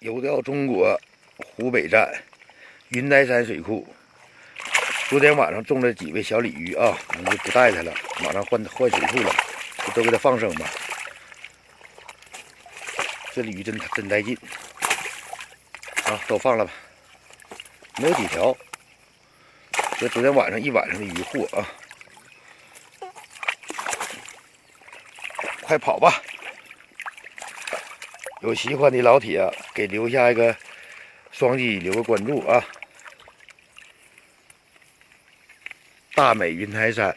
游钓中国湖北站云台山水库。昨天晚上中了几位小鲤鱼啊，我们就不带它了，马上换水库了，就都给它放生吧。这鲤鱼真带劲啊，都放了吧，没有几条。这昨天晚上一晚上的渔获啊，快跑吧！有喜欢的老铁给留下一个双击，留个关注啊！大美云台山。